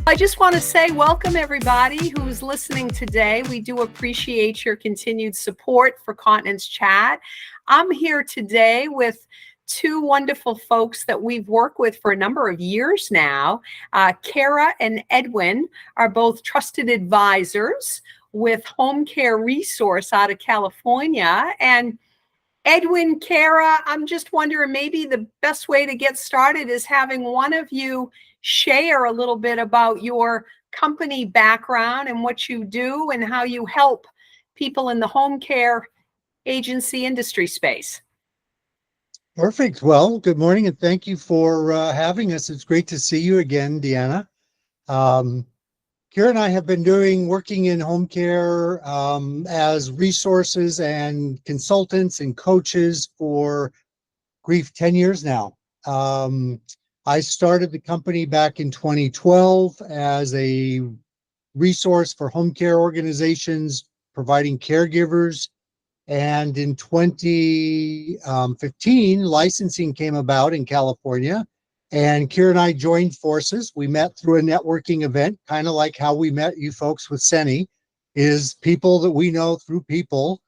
I just want to say welcome everybody who's listening today. We do appreciate your continued support for Continence Chat. I'm here today with two wonderful folks that we've worked with for a number of years now. 𝗀𝗲𝗏 and Edwin are both trusted advisors with Home Care Resource out of California. And Edwin, 𝗀𝗏, I'm just wondering, maybe the best way to get started is having one of you share a little bit about your company background and what you do and how you help people in the home care agency industry space. Perfect. Well, good morning and thank you for having us. It's great to see you again, Deanna. 𝗀𝗏 and I have been working in home care as resources and consultants and coaches for 10 years now. I started the company back in 2012 as a resource for home care organizations providing caregivers. And in 2015, licensing came about in California, and 𝗀𝗏 and I joined forces. We met through a networking event, kind of like how we met you folks with Seni, is people that we know through people,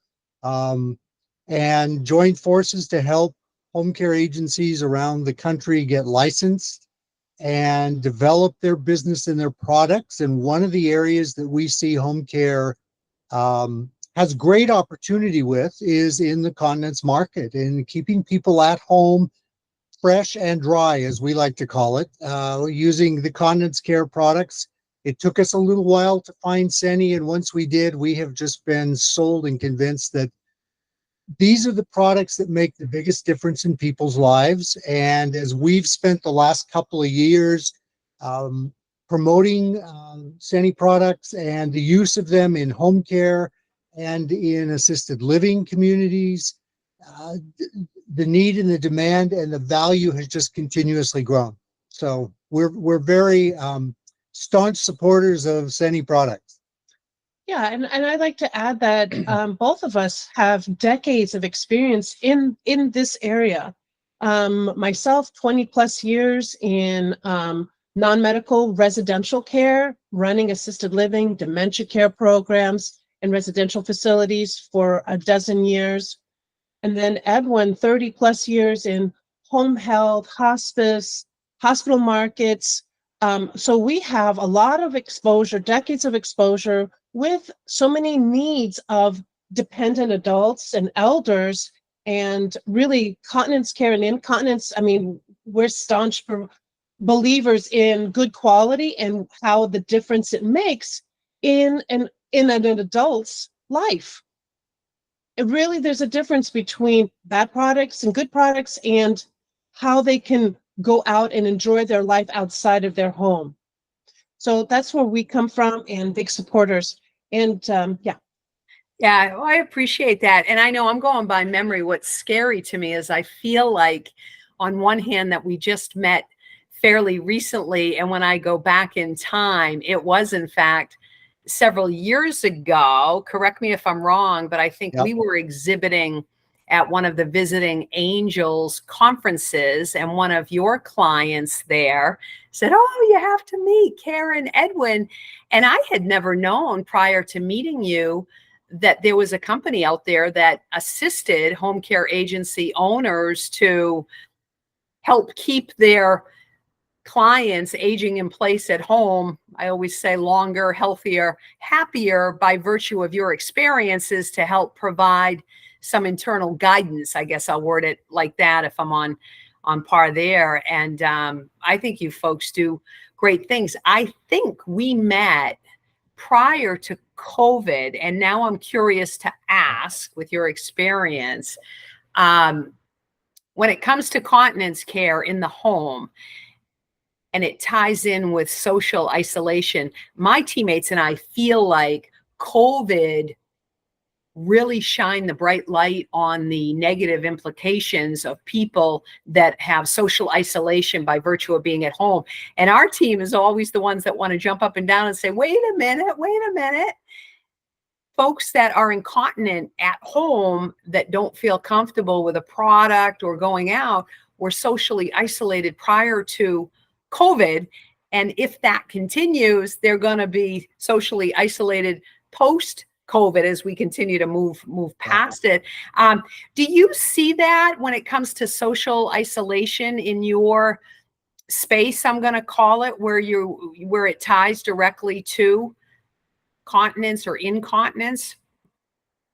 and joined forces to help home care agencies around the country get licensed and develop their business and their products. And one of the areas that we see home care has great opportunity with is in the continence market and keeping people at home fresh and dry, as we like to call it, using the continence care products. It took us a little while to find Seni, and once we did, we have just been sold and convinced that these are the products that make the biggest difference in people's lives. And as we've spent the last couple of years promoting Seni products and the use of them in home care and in assisted living communities, the need and the demand and the value has just continuously grown. So we're very staunch supporters of Seni products. Yeah, and I'd like to add that both of us have decades of experience in this area. Myself, 20 plus years in non-medical residential care, running assisted living, dementia care programs in residential facilities for a dozen years. And then Edwin, 30 plus years in home health, hospice, hospital markets. So we have a lot of exposure, decades of exposure with so many needs of dependent adults and elders, and really continence care and incontinence. I mean, we're staunch believers in good quality and how the difference it makes in an adult's life. Really, there's a difference between bad products and good products and how they can go out and enjoy their life outside of their home. So that's where we come from, and big supporters. And yeah. Yeah, well, I appreciate that. And I know I'm going by memory. What's scary to me is I feel like on one hand that we just met fairly recently. And when I go back in time, it was in fact several years ago. Correct me if I'm wrong, but I think we were exhibiting at one of the Visiting Angels conferences, and one of your clients there said, "Oh, you have to meet 𝗀𝗏 and Edwin." And I had never known prior to meeting you that there was a company out there that assisted home care agency owners to help keep their clients aging in place at home. I always say longer, healthier, happier, by virtue of your experiences, to help provide some internal guidance. I guess I'll word it like that if I'm on par there. And I think you folks do great things. I think we met prior to COVID, and now I'm curious to ask, with your experience, when it comes to continence care in the home, and it ties in with social isolation, my teammates and I feel like COVID really shine the bright light on the negative implications of people that have social isolation by virtue of being at home. And our team is always the ones that want to jump up and down and say, wait a minute. Folks that are incontinent at home that don't feel comfortable with a product or going out were socially isolated prior to COVID. And if that continues, they're going to be socially isolated post-COVID as we continue to move past it. Do you see that when it comes to social isolation in your space, I'm going to call it, where it ties directly to continence or incontinence?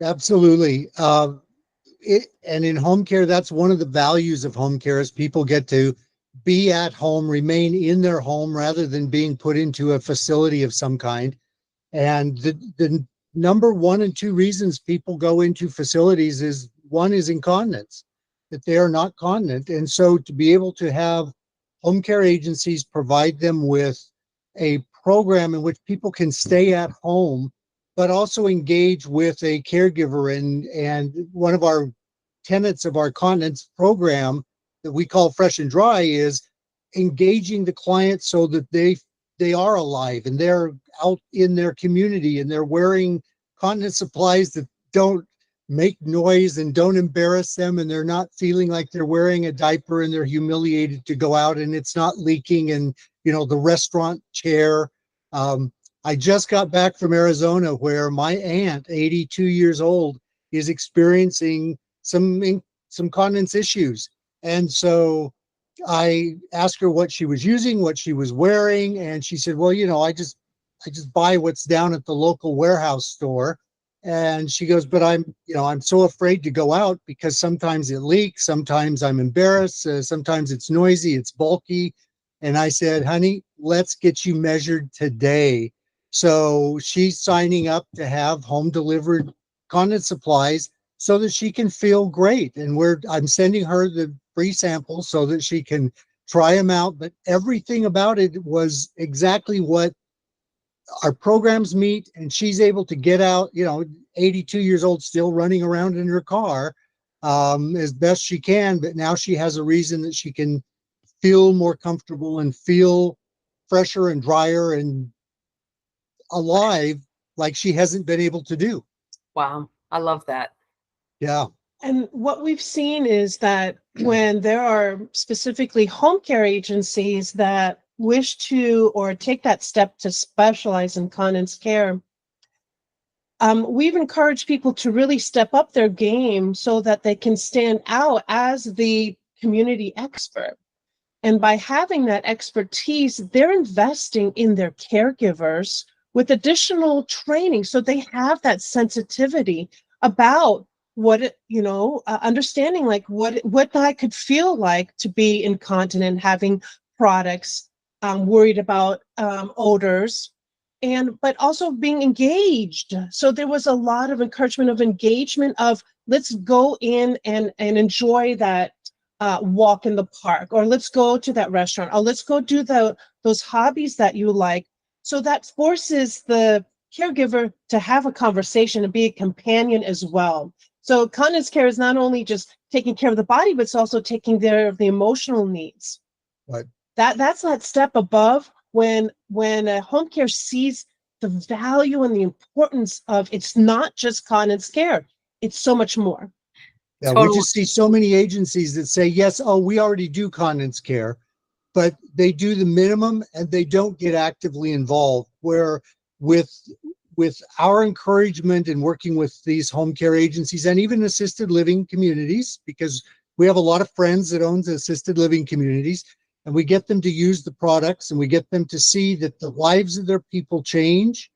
Absolutely. And in home care, that's one of the values of home care is people get to be at home, remain in their home rather than being put into a facility of some kind. And the number 1 and 2 reasons people go into facilities is, one is incontinence, that they are not continent. And so to be able to have home care agencies provide them with a program in which people can stay at home, but also engage with a caregiver. And one of our tenets of our continence program that we call Fresh and Dry is engaging the client so that they are alive and they're out in their community and they're wearing continence supplies that don't make noise and don't embarrass them, and they're not feeling like they're wearing a diaper and they're humiliated to go out and it's not leaking and the restaurant chair. I just got back from Arizona where my aunt, 82 years old, is experiencing some continence issues. And so I asked her what she was using, what she was wearing, and she said, well, I just buy what's down at the local warehouse store. And she goes, but I'm so afraid to go out because sometimes it leaks, sometimes I'm embarrassed, sometimes it's noisy, it's bulky. And I said, honey, let's get you measured today. So she's signing up to have home delivered continence supplies so that she can feel great. And I'm sending her the free samples so that she can try them out. But everything about it was exactly what our programs meet, and she's able to get out, 82 years old, still running around in her car as best she can. But now she has a reason that she can feel more comfortable and feel fresher and drier and alive like she hasn't been able to do. Wow. I love that. Yeah. And what we've seen is that when there are specifically home care agencies that wish to or take that step to specialize in continence care, we've encouraged people to really step up their game so that they can stand out as the community expert. And by having that expertise, they're investing in their caregivers with additional training so they have that sensitivity about understanding like what that could feel like to be incontinent, having products, worried about odors, but also being engaged. So there was a lot of encouragement of engagement of let's go in and enjoy that walk in the park, or let's go to that restaurant, or let's go do those hobbies that you like. So that forces the caregiver to have a conversation and be a companion as well. So continence care is not only just taking care of the body, but it's also taking care of the emotional needs. Right. That's that step above when a home care sees the value and the importance of it's not just continence care, it's so much more. Yeah, Totally. we just see so many agencies that say, yes, we already do continence care, but they do the minimum and they don't get actively involved. Where with our encouragement and working with these home care agencies and even assisted living communities, because we have a lot of friends that owns assisted living communities, and we get them to use the products and we get them to see that the lives of their people change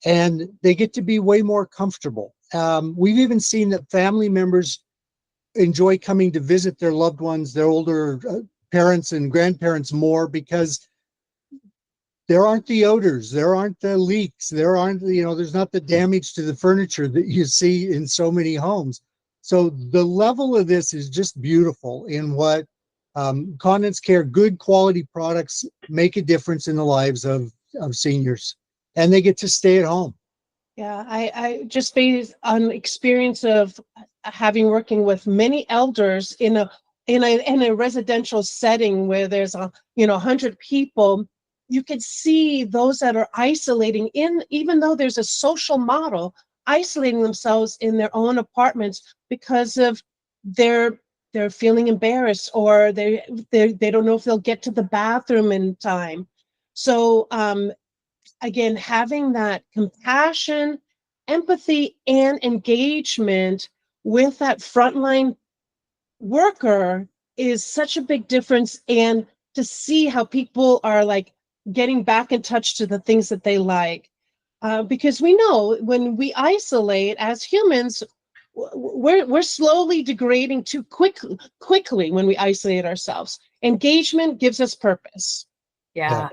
and they get to be way more comfortable. We've even seen that family members enjoy coming to visit their loved ones, their older parents and grandparents more, because there aren't the odors, there aren't the leaks, there's not the damage to the furniture that you see in so many homes. So the level of this is just beautiful in what continence care, good quality products make a difference in the lives of seniors, and they get to stay at home. Yeah, I just based on experience of working with many elders in a residential setting where there's 100 people, you could see those that are isolating even though there's a social model, isolating themselves in their own apartments because of they're feeling embarrassed, or they don't know if they'll get to the bathroom in time. So again, having that compassion, empathy, and engagement with that frontline worker is such a big difference. And to see how people are like getting back in touch to the things that they like. Because we know when we isolate as humans, we're slowly degrading too quickly when we isolate ourselves. Engagement gives us purpose. Yeah.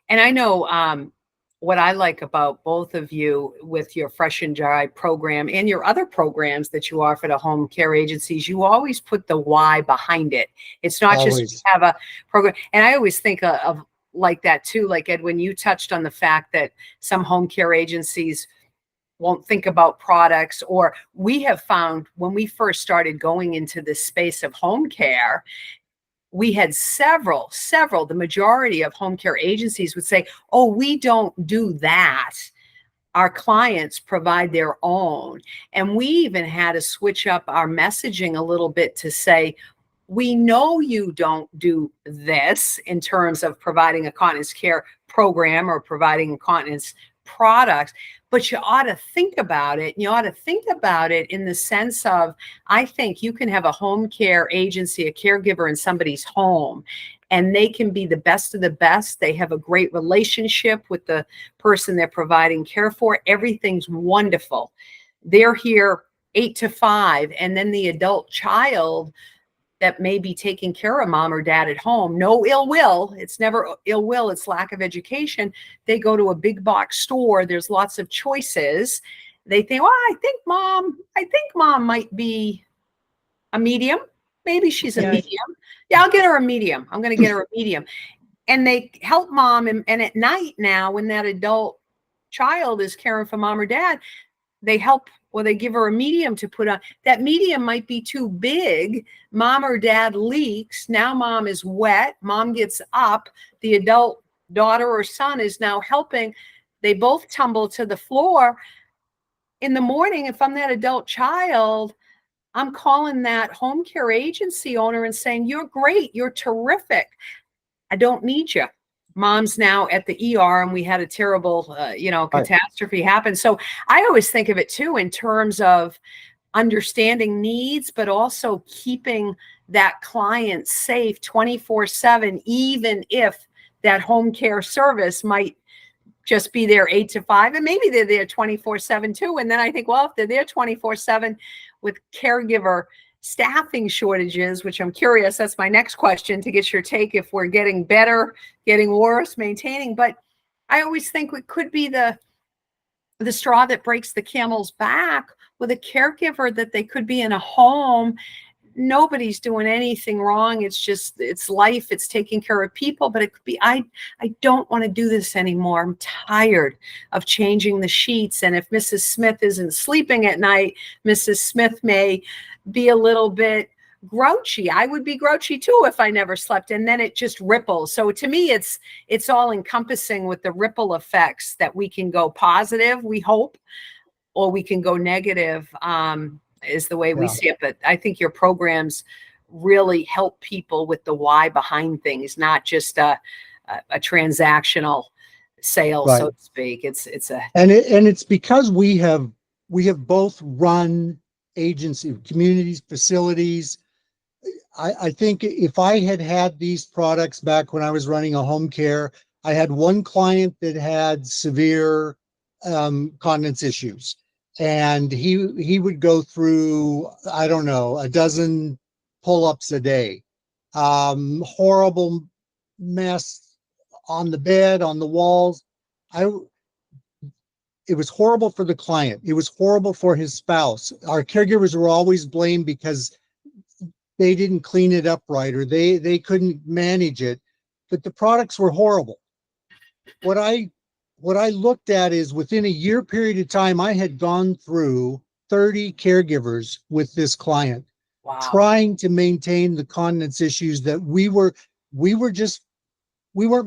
And I know what I like about both of you with your Fresh and Dry program and your other programs that you offer to home care agencies, you always put the why behind it. It's not just we have a program. And I always think of like that too. Like Edwin, you touched on the fact that some home care agencies won't think about products, or we have found when we first started going into this space of home care, we had several, the majority of home care agencies would say, oh, we don't do that. Our clients provide their own. And we even had to switch up our messaging a little bit to say, we know you don't do this in terms of providing a continence care program or providing continence products, but you ought to think about it. You ought to think about it in the sense of, I think you can have a home care agency, a caregiver in somebody's home, and they can be the best of the best. They have a great relationship with the person they're providing care for. Everything's wonderful. They're here 8 to 5, and then the adult child that may be taking care of mom or dad at home, no ill will. It's never ill will. It's lack of education. They go to a big box store. There's lots of choices. They think, well, I think mom might be a medium. Maybe she's a medium. Yeah, I'll get her a medium. I'm going to get her a medium. And they help mom. And at night now, when that adult child is caring for mom or dad, they help, or they give her a medium to put on. That medium might be too big. Mom or dad leaks. Now mom is wet. Mom gets up. The adult daughter or son is now helping. They both tumble to the floor. In the morning, if I'm that adult child, I'm calling that home care agency owner and saying, you're great. You're terrific. I don't need you. Mom's now at the ER, and we had a terrible, catastrophe happen. So I always think of it too in terms of understanding needs, but also keeping that client safe 24/7, even if that home care service might just be there 8 to 5, and maybe they're there 24/7 too. And then I think, well, if they're there 24/7 with caregiver staffing shortages, which I'm curious, that's my next question to get your take, if we're getting better, getting worse, maintaining. But I always think it could be the straw that breaks the camel's back with a caregiver, that they could be in a home. Nobody's doing anything wrong. It's just, it's life. It's taking care of people. But it could be, I don't want to do this anymore. I'm tired of changing the sheets. And if Mrs. Smith isn't sleeping at night, Mrs. Smith may be a little bit grouchy. I would be grouchy too if I never slept. And then it just ripples. So to me, it's all encompassing with the ripple effects, that we can go positive, we hope, or we can go negative, is the way we see it. But I think your programs really help people with the why behind things, not just a transactional sale, so to speak. And it's because we have both run agency, communities, facilities. I think if I had these products back when I was running a home care, I had one client that had severe continence issues, and he would go through, I don't know, a dozen pull-ups a day, horrible mess on the bed, on the walls. It was horrible for the client. It was horrible for his spouse. Our caregivers were always blamed because they didn't clean it up right, or they couldn't manage it. But the products were horrible. What I looked at is, within a year period of time, I had gone through 30 caregivers with this client, trying to maintain the continence issues that we weren't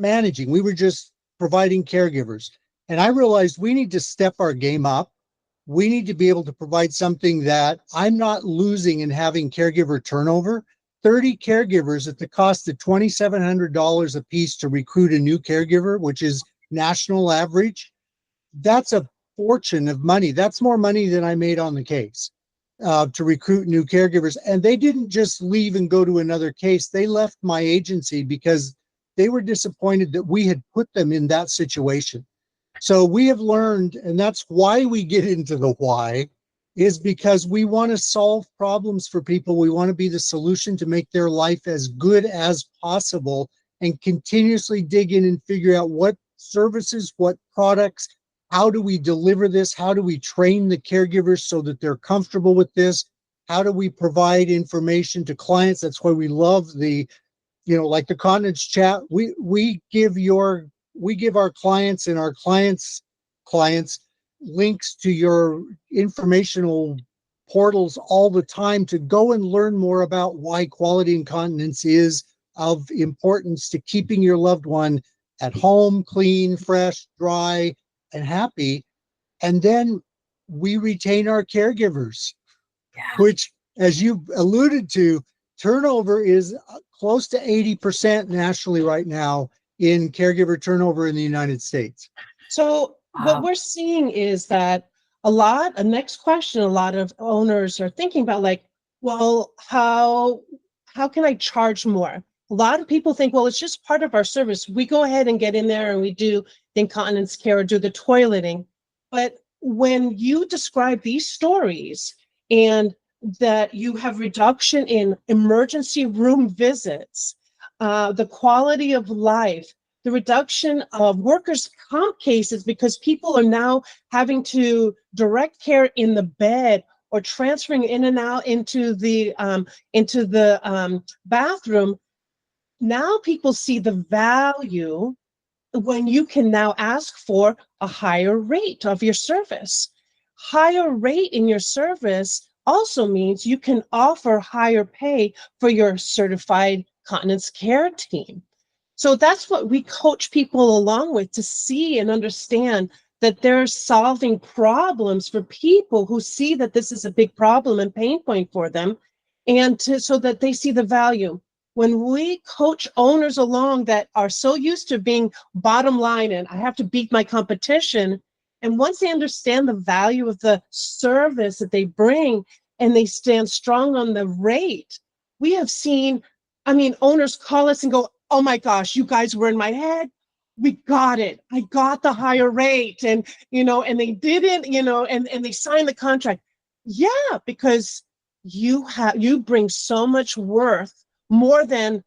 managing. We were just providing caregivers. And I realized we need to step our game up. We need to be able to provide something that I'm not losing in having caregiver turnover. 30 caregivers at the cost of $2,700 a piece to recruit a new caregiver, which is national average. That's a fortune of money. That's more money than I made on the case to recruit new caregivers. And they didn't just leave and go to another case. They left my agency because they were disappointed that we had put them in that situation. So we have learned, and that's why we get into the why, is because we want to solve problems for people. We want to be the solution to make their life as good as possible, and continuously dig in and figure out what services, what products, how do we deliver this? How do we train the caregivers so that they're comfortable with this? How do we provide information to clients? That's why we love the, like the Continence Chat. We give our clients and our clients' links to your informational portals all the time to go and learn more about why quality incontinence is of importance to keeping your loved one at home, clean, fresh, dry, and happy. And then we retain our caregivers, which, as you alluded to, turnover is close to 80% nationally right now in caregiver turnover in the United States. So what we're seeing is that a lot of owners are thinking about, like, well, how can I charge more? A lot of people think, well, it's just part of our service. We go ahead and get in there and we do the incontinence care or do the toileting. But when you describe these stories and that you have reduction in emergency room visits, the quality of life, the reduction of workers' comp cases because people are now having to direct care in the bed or transferring in and out into the bathroom. Now people see the value when you can now ask for a higher rate of your service. Higher rate in your service also means you can offer higher pay for your certified continence care team. So that's what we coach people along with, to see and understand that they're solving problems for people who see that this is a big problem and pain point for them, and so that they see the value. When we coach owners along that are so used to being bottom line and I have to beat my competition, and once they understand the value of the service that they bring and they stand strong on the rate, we have seen, owners call us and go, oh my gosh, you guys were in my head. We got it. I got the higher rate. And, and they didn't, and they signed the contract. Yeah, because you bring so much worth, more than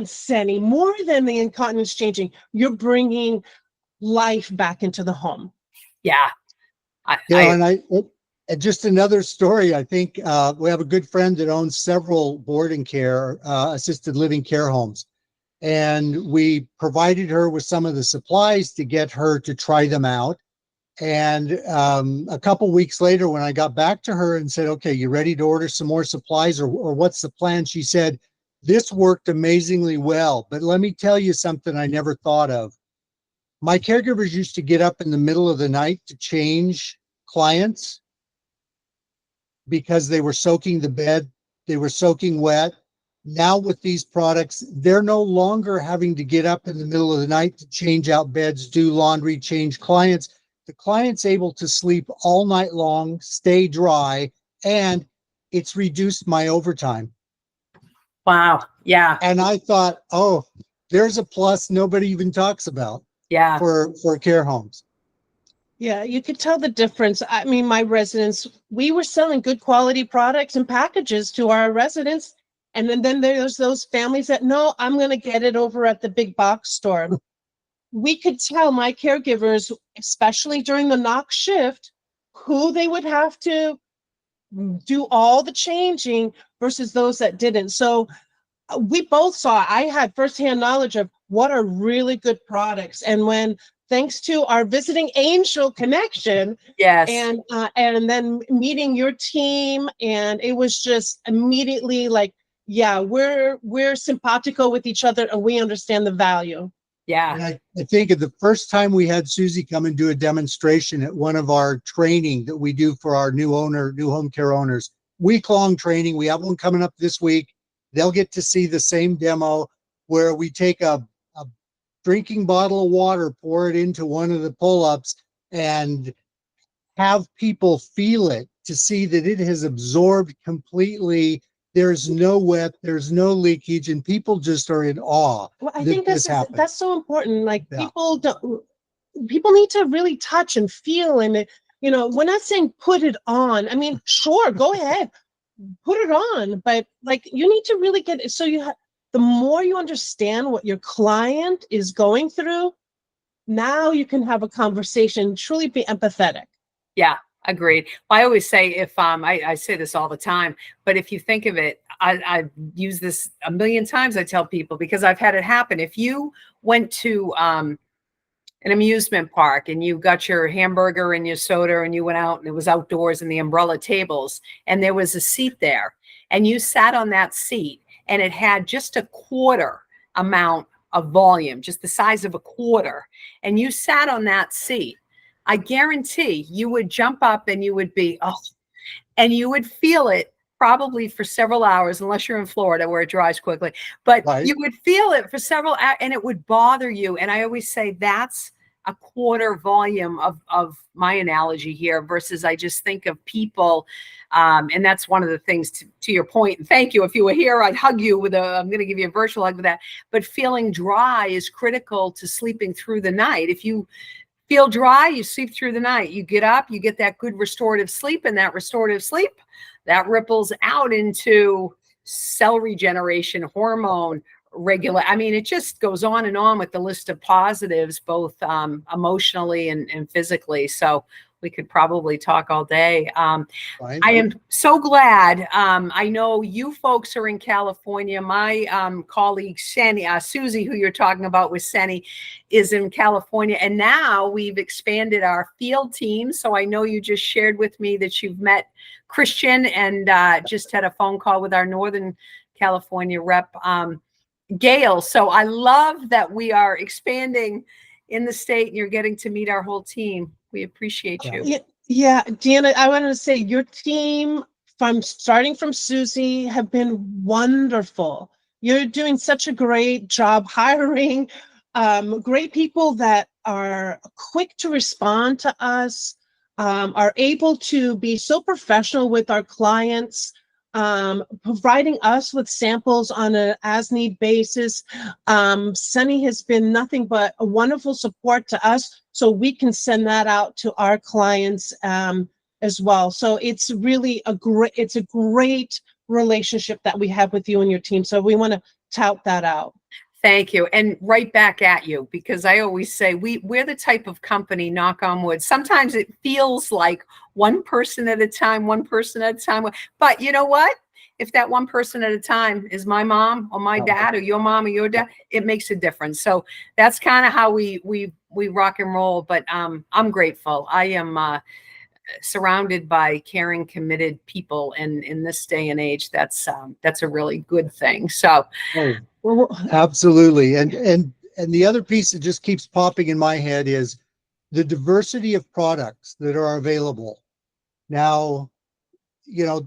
Seni, more than the incontinence changing. You're bringing life back into the home. Yeah. And just another story. I think we have a good friend that owns several boarding care, assisted living care homes. And we provided her with some of the supplies to get her to try them out. And a couple weeks later, when I got back to her and said, okay, you ready to order some more supplies, or what's the plan? She said, this worked amazingly well, but let me tell you something I never thought of. My caregivers used to get up in the middle of the night to change clients because they were soaking the bed, they were soaking wet. Now with these products, they're no longer having to get up in the middle of the night to change out beds, do laundry, change clients. The client's able to sleep all night long, stay dry, and it's reduced my overtime. Wow. Yeah. And I thought, oh, there's a plus nobody even talks about. Yeah. For care homes. Yeah, you could tell the difference. My residents, we were selling good quality products and packages to our residents. And then there's those families that, no, I'm going to get it over at the big box store. We could tell my caregivers, especially during the knock shift, who they would have to do all the changing versus those that didn't. So we both saw, I had firsthand knowledge of what are really good products. And when, thanks to our visiting angel connection, yes, and then meeting your team, and it was just immediately like, yeah, we're simpatico with each other and we understand the value. Yeah. And I think of the first time we had Susie come and do a demonstration at one of our training that we do for our new home care owners, week-long training. We have one coming up this week. They'll get to see the same demo where we take a drinking bottle of water, pour it into one of the pull-ups, and have people feel it to see that it has absorbed completely. There's no wet, there's no leakage, and people just are in awe. Well, I think this happened. that's so important. Like Yeah. people need to really touch and feel, and you know, we're not saying put it on. I mean, sure, go ahead, put it on, but like you need to really get so the more you understand what your client is going through, now you can have a conversation, truly be empathetic. Yeah, agreed. I always say if I say this all the time, but if you think of it, I use this a million times. I tell people because I've had it happen. If you went to an amusement park and you got your hamburger and your soda and you went out and it was outdoors in the umbrella tables and there was a seat there and you sat on that seat and it had just a quarter amount of volume, just the size of a quarter, and you sat on that seat, I guarantee you would jump up and you would be, oh, and you would feel it probably for several hours, unless you're in Florida where it dries quickly, but Right. you would feel it for several hours and it would bother you. And I always say that's a quarter volume of my analogy here versus I just think of people. And that's one of the things to your point. And thank you. If you were here, I'd hug you I'm going to give you a virtual hug with that. But feeling dry is critical to sleeping through the night. If you feel dry, you sleep through the night. You get up, you get that good restorative sleep, and that restorative sleep, that ripples out into cell regeneration, hormone I mean, it just goes on and on with the list of positives, both emotionally and physically. So we could probably talk all day. Fine. I am so glad. I know you folks are in California. My colleague, Seni, Susie, who you're talking about with Seni, is in California. And now we've expanded our field team. So I know you just shared with me that you've met Christian and just had a phone call with our Northern California rep, Gail. So I love that we are expanding in the state and you're getting to meet our whole team. We appreciate you. Yeah, Deanna, I wanted to say your team starting from Susie have been wonderful. You're doing such a great job hiring great people that are quick to respond to us, are able to be so professional with our clients, providing us with samples on an as-need basis. Seni has been nothing but a wonderful support to us, so we can send that out to our clients as well. So it's really a great relationship that we have with you and your team. So we want to tout that out. Thank you. And right back at you, because I always say we're the type of company, knock on wood. Sometimes it feels like one person at a time, But you know what? If that one person at a time is my mom or my dad or your mom or your dad, it makes a difference. So that's kind of how we rock and roll. But I'm grateful. I am surrounded by caring, committed people, and in this day and age, that's a really good thing. So. Absolutely. And the other piece that just keeps popping in my head is the diversity of products that are available. Now, you know,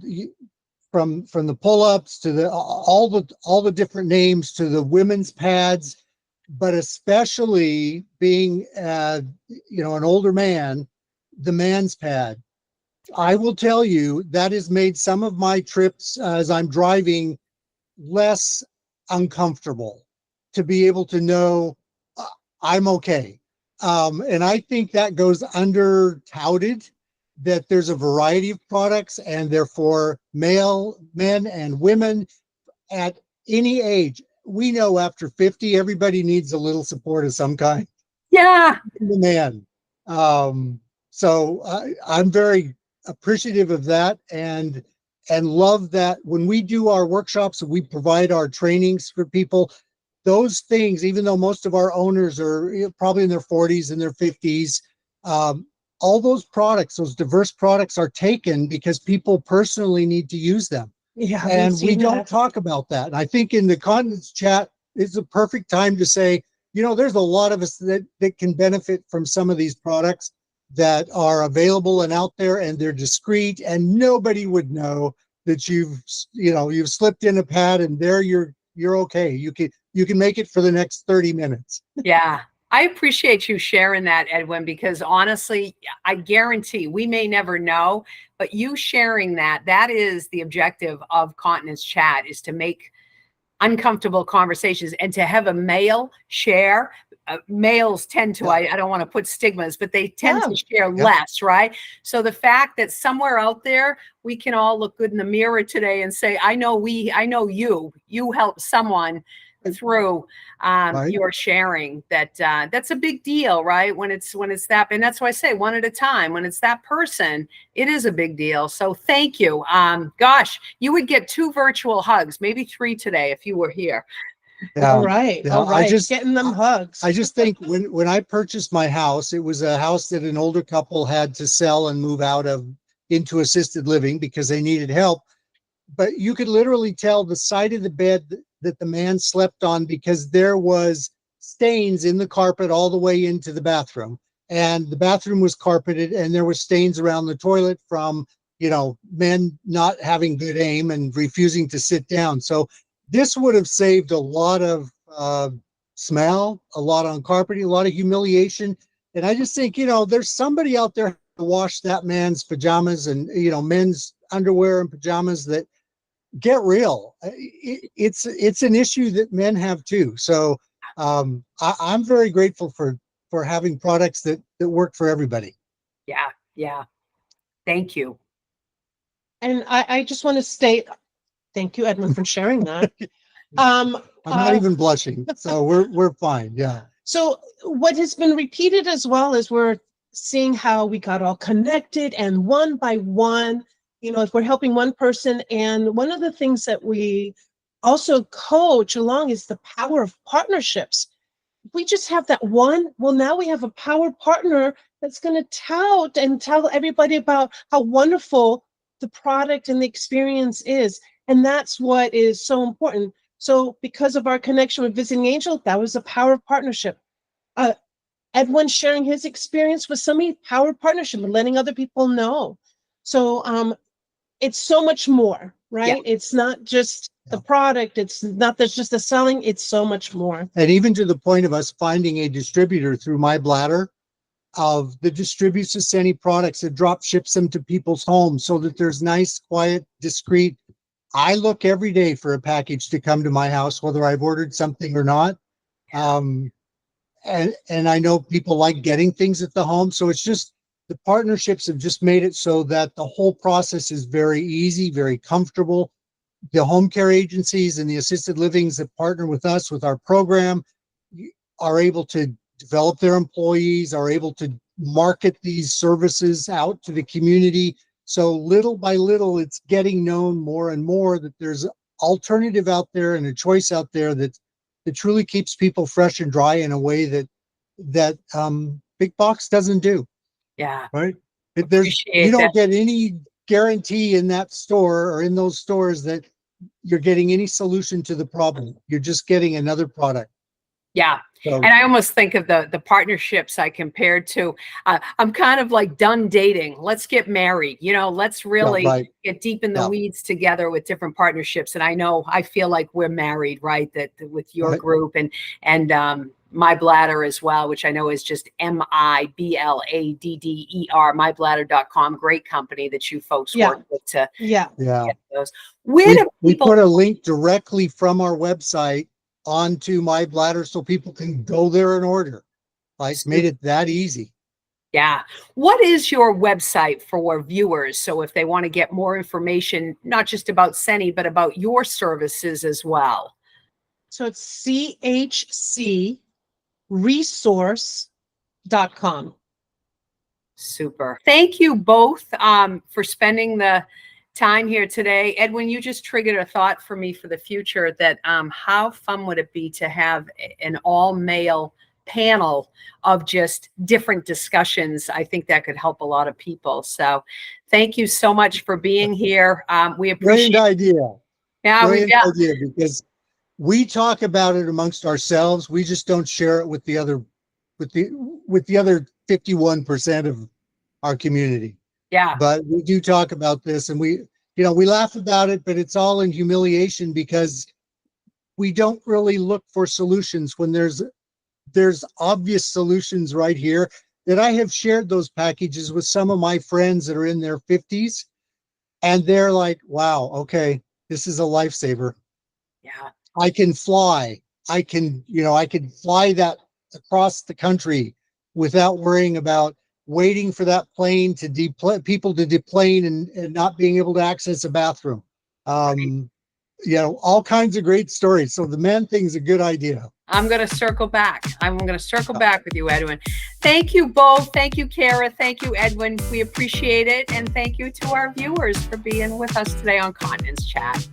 from the pull-ups to all the different names to the women's pads, but especially being you know, an older man, the man's pad. I will tell you that has made some of my trips as I'm driving less uncomfortable, to be able to know I'm okay. And I think that goes under touted, that there's a variety of products and therefore men and women at any age. We know after 50, everybody needs a little support of some kind. Yeah. The man. So I'm very appreciative of that and love that when we do our workshops, we provide our trainings for people, those things, even though most of our owners are probably in their 40s and their 50s, all those products, those diverse products are taken because people personally need to use them. Yeah, and we don't talk about that. And I think in the Continence Chat, it's a perfect time to say, you know, there's a lot of us that can benefit from some of these products that are available and out there, and they're discreet and nobody would know that you've slipped in a pad and there you're okay. You can make it for the next 30 minutes. Yeah. I appreciate you sharing that, Edwin, because honestly, I guarantee we may never know, but you sharing that is the objective of Continence Chat, is to make uncomfortable conversations and to have a male share. Males tend to, I don't want to put stigmas, but they tend to share less, right? So the fact that somewhere out there, we can all look good in the mirror today and say, I know you helped someone through your sharing, that's a big deal, right? When it's that, and that's why I say one at a time. When it's that person, it is a big deal. So thank you. Gosh, you would get 2 virtual hugs, maybe 3 today if you were here. All right. Getting them hugs. I just think when I purchased my house, it was a house that an older couple had to sell and move out of into assisted living because they needed help. But you could literally tell the side of the bed that the man slept on, because there was stains in the carpet all the way into the bathroom, and the bathroom was carpeted, and there were stains around the toilet from, men not having good aim and refusing to sit down. So this would have saved a lot of smell, a lot on carpeting, a lot of humiliation. And I just think, there's somebody out there to wash that man's pajamas and, men's underwear and pajamas. That get real. It's an issue that men have too. So I'm very grateful for having products that work for everybody. Yeah. Thank you. And I just want to state, thank you, Edwin, for sharing that. I'm not even blushing, so we're fine. Yeah. So what has been repeated as well is we're seeing how we got all connected, and one by one, if we're helping one person. And one of the things that we also coach along is the power of partnerships. If we just have that one, well, now we have a power partner that's going to tout and tell everybody about how wonderful the product and the experience is. And that's what is so important. So because of our connection with Visiting Angel, that was a power of partnership. Edwin sharing his experience with somebody, power of partnership, and letting other people know. So it's so much more, right? Yeah. It's not just the product. It's not just the selling. It's so much more. And even to the point of us finding a distributor through 𝗫𝗏𝗏𝗏 of the distributes the Seni products, that drop ships them to people's homes so that there's nice, quiet, discreet. I look every day for a package to come to my house, whether I've ordered something or not. And I know people like getting things at the home. So it's just, the partnerships have just made it so that the whole process is very easy, very comfortable. The home care agencies and the assisted livings that partner with us with our program are able to develop their employees, are able to market these services out to the community. So little by little, it's getting known more and more that there's alternative out there and a choice out there that truly keeps people fresh and dry in a way that big box doesn't do. Yeah. Right. You don't get any guarantee in that store or in those stores that you're getting any solution to the problem. You're just getting another product. Yeah. So, and I almost think of the partnerships I compared to, I'm kind of like done dating. Let's get married, let's really get deep in the weeds together with different partnerships. And I feel like we're married, right? That with your group and 𝗫𝗏𝗏𝗏 as well, which I know is just 𝗫𝗏𝗏𝗏𝗏, 𝗫𝗏𝗏𝗏𝗏, great company that you folks work with to get those. We put a link directly from our website onto 𝗫𝗏𝗏𝗏 so people can go there and order. Made it that easy. Yeah. What is your website for viewers? So if they want to get more information, not just about Seni, but about your services as well. So it's 𝗁𝗍𝗄resource.com. Super. Thank you both for spending the time here today. Edwin, you just triggered a thought for me for the future that how fun would it be to have an all-male panel of just different discussions? I think that could help a lot of people. So thank you so much for being here. We appreciate Great idea. Great idea, because we talk about it amongst ourselves. We just don't share it with the other 51% of our community. Yeah. But we do talk about this, and we laugh about it, but it's all in humiliation because we don't really look for solutions when there's obvious solutions right here that I have shared those packages with some of my friends that are in their 50s. And they're like, wow, okay, this is a lifesaver. Yeah. I can fly. I can fly that across the country without worrying about waiting for that plane to people to deplane and not being able to access a bathroom. All kinds of great stories. So the man thing's a good idea. I'm going to circle back. I'm going to circle back with you, Edwin. Thank you both. Thank you, Kara. Thank you, Edwin. We appreciate it. And thank you to our viewers for being with us today on Continence Chat.